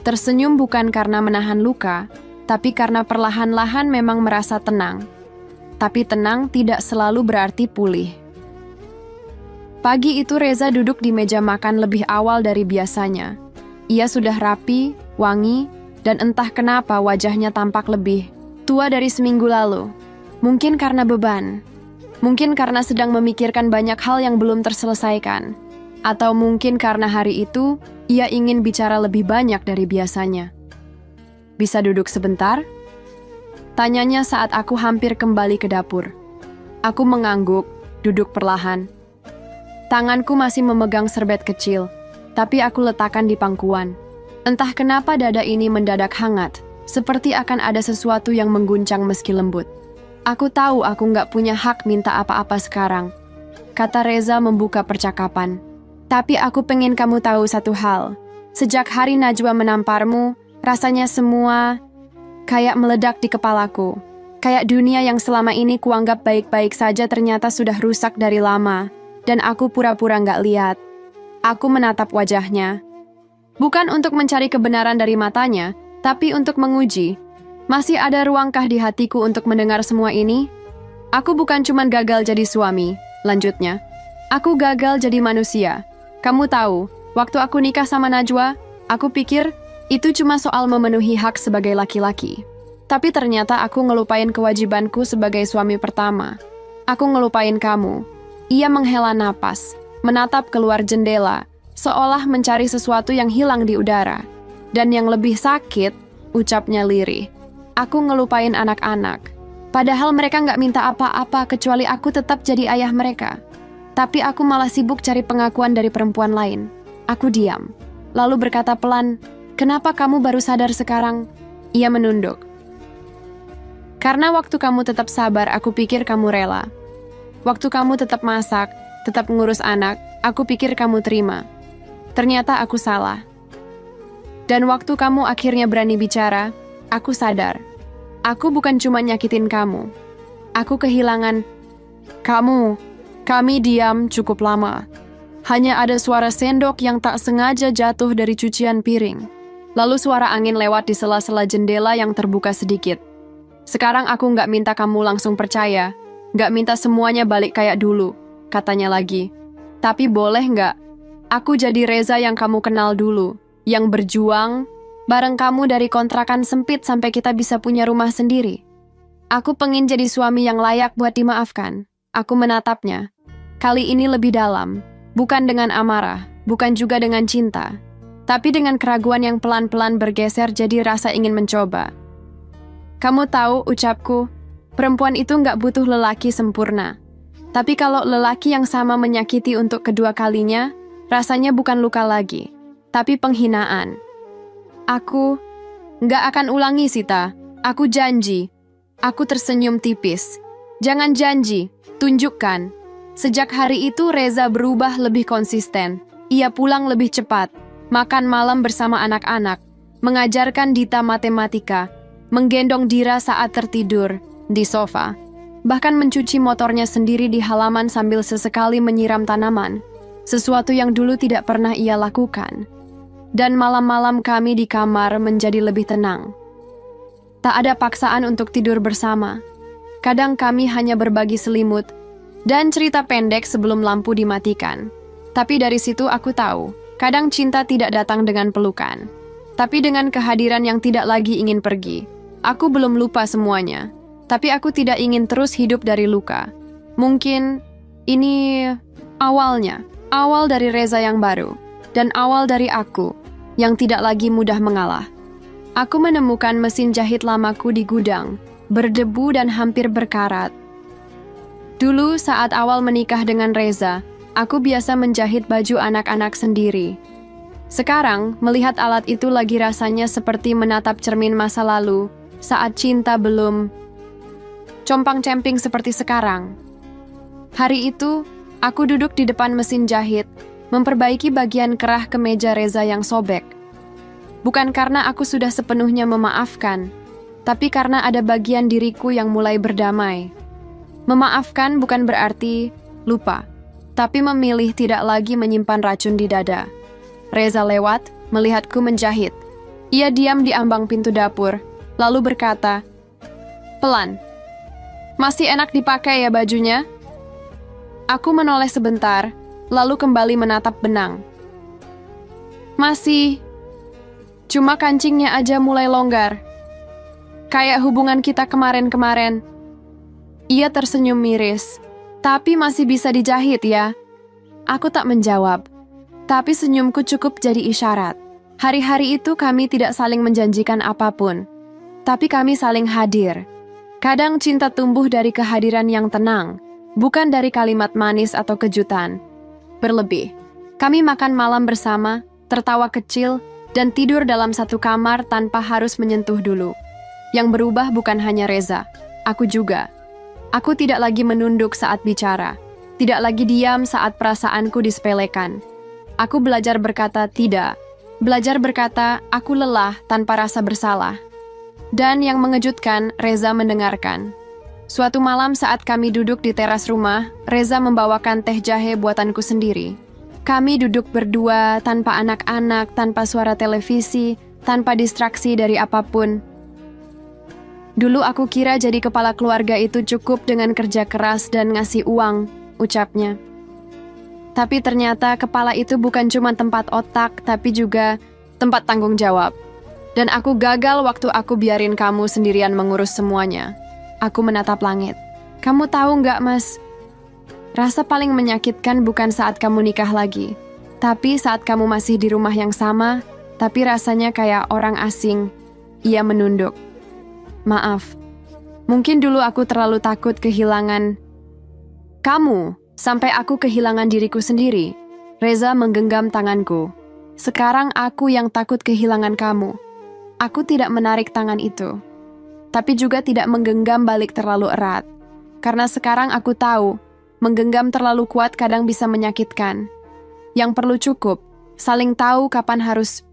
Tersenyum bukan karena menahan luka, tapi karena perlahan-lahan memang merasa tenang. Tapi tenang tidak selalu berarti pulih. Pagi itu Reza duduk di meja makan lebih awal dari biasanya. Ia sudah rapi, wangi, dan entah kenapa wajahnya tampak lebih tua dari seminggu lalu. Mungkin karena beban. Mungkin karena sedang memikirkan banyak hal yang belum terselesaikan. Atau mungkin karena hari itu, ia ingin bicara lebih banyak dari biasanya. "Bisa duduk sebentar?" Tanyanya saat aku hampir kembali ke dapur. Aku mengangguk, duduk perlahan. Tanganku masih memegang serbet kecil, tapi aku letakkan di pangkuan. Entah kenapa dada ini mendadak hangat, seperti akan ada sesuatu yang mengguncang meski lembut. "Aku tahu aku nggak punya hak minta apa-apa sekarang," kata Reza membuka percakapan. "Tapi aku pengen kamu tahu satu hal. Sejak hari Najwa menamparmu, rasanya semua kayak meledak di kepalaku. Kayak dunia yang selama ini kuanggap baik-baik saja ternyata sudah rusak dari lama. Dan aku pura-pura nggak lihat." Aku menatap wajahnya. Bukan untuk mencari kebenaran dari matanya, tapi untuk menguji. Masih ada ruangkah di hatiku untuk mendengar semua ini? "Aku bukan cuma gagal jadi suami," lanjutnya. "Aku gagal jadi manusia. Kamu tahu, waktu aku nikah sama Najwa, aku pikir itu cuma soal memenuhi hak sebagai laki-laki. Tapi ternyata aku ngelupain kewajibanku sebagai suami pertama. Aku ngelupain kamu." Ia menghela napas, menatap keluar jendela, seolah mencari sesuatu yang hilang di udara. Dan yang lebih sakit, ucapnya lirih, "Aku ngelupain anak-anak. Padahal mereka nggak minta apa-apa kecuali aku tetap jadi ayah mereka. Tapi aku malah sibuk cari pengakuan dari perempuan lain." Aku diam, lalu berkata pelan, "Kenapa kamu baru sadar sekarang?" Ia menunduk. "Karena waktu kamu tetap sabar, aku pikir kamu rela. Waktu kamu tetap masak, tetap ngurus anak, aku pikir kamu terima. Ternyata aku salah. Dan waktu kamu akhirnya berani bicara, aku sadar. Aku bukan cuma nyakitin kamu. Aku kehilangan kamu. Kami diam cukup lama. Hanya ada suara sendok yang tak sengaja jatuh dari cucian piring. Lalu suara angin lewat di sela-sela jendela yang terbuka sedikit. Sekarang aku nggak minta kamu langsung percaya. Nggak minta semuanya balik kayak dulu, katanya lagi. Tapi boleh nggak? Aku jadi Reza yang kamu kenal dulu. Yang berjuang bareng kamu dari kontrakan sempit sampai kita bisa punya rumah sendiri. Aku pengen jadi suami yang layak buat dimaafkan. Aku menatapnya. Kali ini lebih dalam. Bukan dengan amarah, bukan juga dengan cinta. Tapi dengan keraguan yang pelan-pelan bergeser jadi rasa ingin mencoba. Kamu tahu, ucapku, perempuan itu nggak butuh lelaki sempurna. Tapi kalau lelaki yang sama menyakiti untuk kedua kalinya, rasanya bukan luka lagi, tapi penghinaan. Aku nggak akan ulangi, Sita. Aku janji. Aku tersenyum tipis. Jangan janji, tunjukkan. Sejak hari itu Reza berubah lebih konsisten. Ia pulang lebih cepat, makan malam bersama anak-anak, mengajarkan Dita matematika, menggendong Dira saat tertidur di sofa, bahkan mencuci motornya sendiri di halaman sambil sesekali menyiram tanaman, sesuatu yang dulu tidak pernah ia lakukan. Dan malam-malam kami di kamar menjadi lebih tenang. Tak ada paksaan untuk tidur bersama. Kadang kami hanya berbagi selimut dan cerita pendek sebelum lampu dimatikan. Tapi dari situ aku tahu, kadang cinta tidak datang dengan pelukan, tapi dengan kehadiran yang tidak lagi ingin pergi. Aku belum lupa semuanya, tapi aku tidak ingin terus hidup dari luka. Mungkin ini awal dari Reza yang baru, dan awal dari aku yang tidak lagi mudah mengalah. Aku menemukan mesin jahit lamaku di gudang, berdebu dan hampir berkarat. Dulu saat awal menikah dengan Reza, aku biasa menjahit baju anak-anak sendiri. Sekarang, melihat alat itu lagi rasanya seperti menatap cermin masa lalu, saat cinta belum compang-camping seperti sekarang. Hari itu, aku duduk di depan mesin jahit, memperbaiki bagian kerah kemeja Reza yang sobek. Bukan karena aku sudah sepenuhnya memaafkan, tapi karena ada bagian diriku yang mulai berdamai. Memaafkan bukan berarti lupa, tapi memilih tidak lagi menyimpan racun di dada. Reza lewat, melihatku menjahit. Ia diam di ambang pintu dapur, lalu berkata, "Pelan. Masih enak dipakai ya bajunya?" Aku menoleh sebentar, lalu kembali menatap benang. "Masih. Cuma kancingnya aja mulai longgar. Kayak hubungan kita kemarin-kemarin." Ia tersenyum miris. "Tapi masih bisa dijahit ya?" Aku tak menjawab. Tapi senyumku cukup jadi isyarat. Hari-hari itu kami tidak saling menjanjikan apapun. Tapi kami saling hadir. Kadang cinta tumbuh dari kehadiran yang tenang, bukan dari kalimat manis atau kejutan berlebih. Kami makan malam bersama, tertawa kecil, dan tidur dalam satu kamar tanpa harus menyentuh dulu. Yang berubah bukan hanya Reza, aku juga. Aku tidak lagi menunduk saat bicara, tidak lagi diam saat perasaanku disepelekan. Aku belajar berkata tidak, belajar berkata aku lelah tanpa rasa bersalah. Dan yang mengejutkan, Reza mendengarkan. Suatu malam saat kami duduk di teras rumah, Reza membawakan teh jahe buatanku sendiri. Kami duduk berdua, tanpa anak-anak, tanpa suara televisi, tanpa distraksi dari apapun. Dulu aku kira jadi kepala keluarga itu cukup dengan kerja keras dan ngasih uang, ucapnya. Tapi ternyata kepala itu bukan cuma tempat otak, tapi juga tempat tanggung jawab. Dan aku gagal waktu aku biarin kamu sendirian mengurus semuanya. Aku menatap langit. Kamu tahu nggak, Mas? Rasa paling menyakitkan bukan saat kamu nikah lagi, tapi saat kamu masih di rumah yang sama, tapi rasanya kayak orang asing. Ia menunduk. Maaf, mungkin dulu aku terlalu takut kehilangan kamu, sampai aku kehilangan diriku sendiri. Reza menggenggam tanganku. Sekarang aku yang takut kehilangan kamu. Aku tidak menarik tangan itu, tapi juga tidak menggenggam balik terlalu erat. Karena sekarang aku tahu, menggenggam terlalu kuat kadang bisa menyakitkan. Yang perlu cukup, saling tahu kapan harus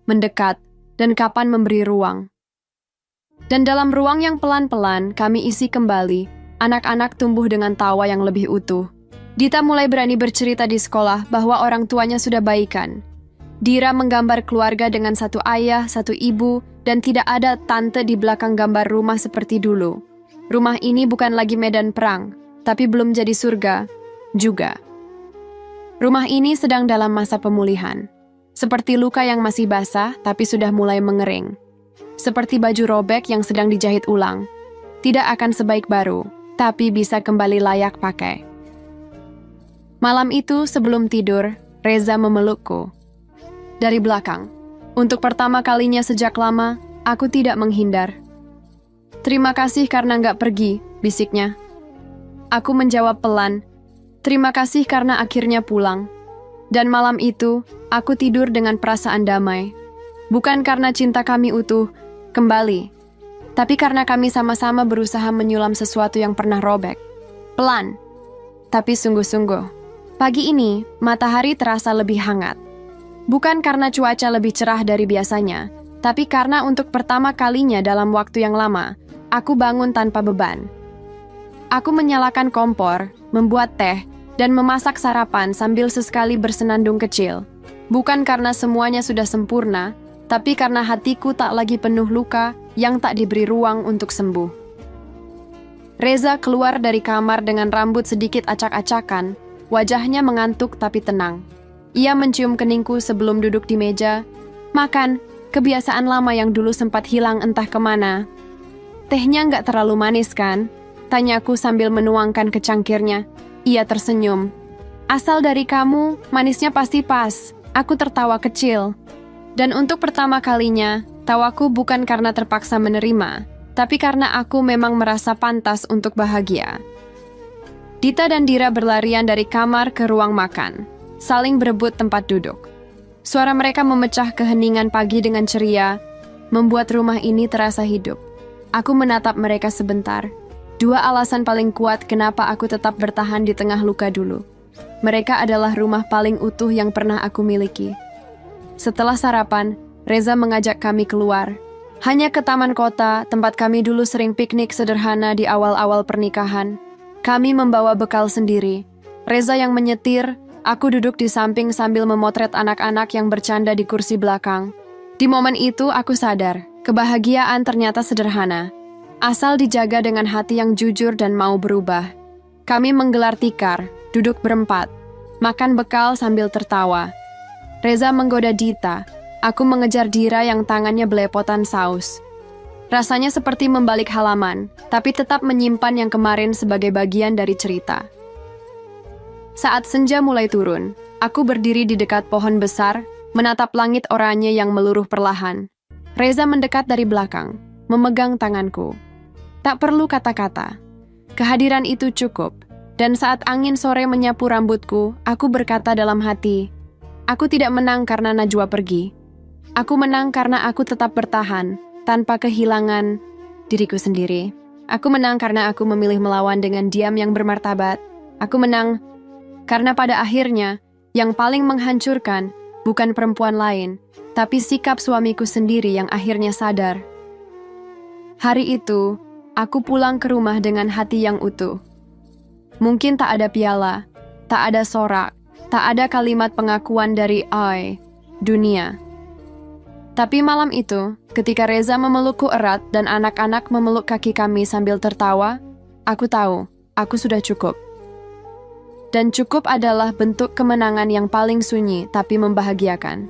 mendekat dan kapan memberi ruang. Dan dalam ruang yang pelan-pelan kami isi kembali, Anak-anak tumbuh dengan tawa yang lebih utuh. Dita mulai berani bercerita di sekolah bahwa orang tuanya sudah baikan. Dira menggambar keluarga dengan satu ayah, satu ibu, dan tidak ada tante di belakang gambar rumah seperti dulu. Rumah ini bukan lagi medan perang, tapi belum jadi surga juga. Rumah ini sedang dalam masa pemulihan. Seperti luka yang masih basah, tapi sudah mulai mengering. Seperti baju robek yang sedang dijahit ulang. Tidak akan sebaik baru, tapi bisa kembali layak pakai. Malam itu sebelum tidur, Reza memelukku. Dari belakang. Untuk pertama kalinya sejak lama, aku tidak menghindar. "Terima kasih karena nggak pergi," bisiknya. Aku menjawab pelan, "Terima kasih karena akhirnya pulang." Dan malam itu, aku tidur dengan perasaan damai. Bukan karena cinta kami utuh kembali, tapi karena kami sama-sama berusaha menyulam sesuatu yang pernah robek. Pelan, tapi sungguh-sungguh. Pagi ini, matahari terasa lebih hangat. Bukan karena cuaca lebih cerah dari biasanya, tapi karena untuk pertama kalinya dalam waktu yang lama, aku bangun tanpa beban. Aku menyalakan kompor, membuat teh, dan memasak sarapan sambil sesekali bersenandung kecil. Bukan karena semuanya sudah sempurna, tapi karena hatiku tak lagi penuh luka yang tak diberi ruang untuk sembuh. Reza keluar dari kamar dengan rambut sedikit acak-acakan, wajahnya mengantuk tapi tenang. Ia mencium keningku sebelum duduk di meja. "Makan, kebiasaan lama yang dulu sempat hilang entah kemana." "Tehnya nggak terlalu manis kan?" tanyaku sambil menuangkan ke cangkirnya. Ia tersenyum. "Asal dari kamu, manisnya pasti pas." Aku tertawa kecil. Dan untuk pertama kalinya, tawaku bukan karena terpaksa menerima, tapi karena aku memang merasa pantas untuk bahagia. Dita dan Dira berlarian dari kamar ke ruang makan, saling berebut tempat duduk. Suara mereka memecah keheningan pagi dengan ceria, membuat rumah ini terasa hidup. Aku menatap mereka sebentar. Dua alasan paling kuat kenapa aku tetap bertahan di tengah luka dulu. Mereka adalah rumah paling utuh yang pernah aku miliki. Setelah sarapan, Reza mengajak kami keluar. Hanya ke taman kota, tempat kami dulu sering piknik sederhana di awal-awal pernikahan. Kami membawa bekal sendiri. Reza yang menyetir, aku duduk di samping sambil memotret anak-anak yang bercanda di kursi belakang. Di momen itu aku sadar, kebahagiaan ternyata sederhana. Asal dijaga dengan hati yang jujur dan mau berubah. Kami menggelar tikar, duduk berempat, makan bekal sambil tertawa. Reza menggoda Dita, aku mengejar Dira yang tangannya belepotan saus. Rasanya seperti membalik halaman, tapi tetap menyimpan yang kemarin sebagai bagian dari cerita. Saat senja mulai turun, aku berdiri di dekat pohon besar, menatap langit oranye yang meluruh perlahan. Reza mendekat dari belakang, memegang tanganku. Tak perlu kata-kata. Kehadiran itu cukup, dan saat angin sore menyapu rambutku, aku berkata dalam hati, "Aku tidak menang karena Najwa pergi. Aku menang karena aku tetap bertahan, tanpa kehilangan diriku sendiri. Aku menang karena aku memilih melawan dengan diam yang bermartabat. Aku menang karena pada akhirnya, yang paling menghancurkan bukan perempuan lain, tapi sikap suamiku sendiri yang akhirnya sadar." Hari itu, aku pulang ke rumah dengan hati yang utuh. Mungkin tak ada piala, tak ada sorak, tak ada kalimat pengakuan dari dunia. Tapi malam itu, ketika Reza memelukku erat dan anak-anak memeluk kaki kami sambil tertawa, aku tahu, aku sudah cukup. Dan cukup adalah bentuk kemenangan yang paling sunyi tapi membahagiakan.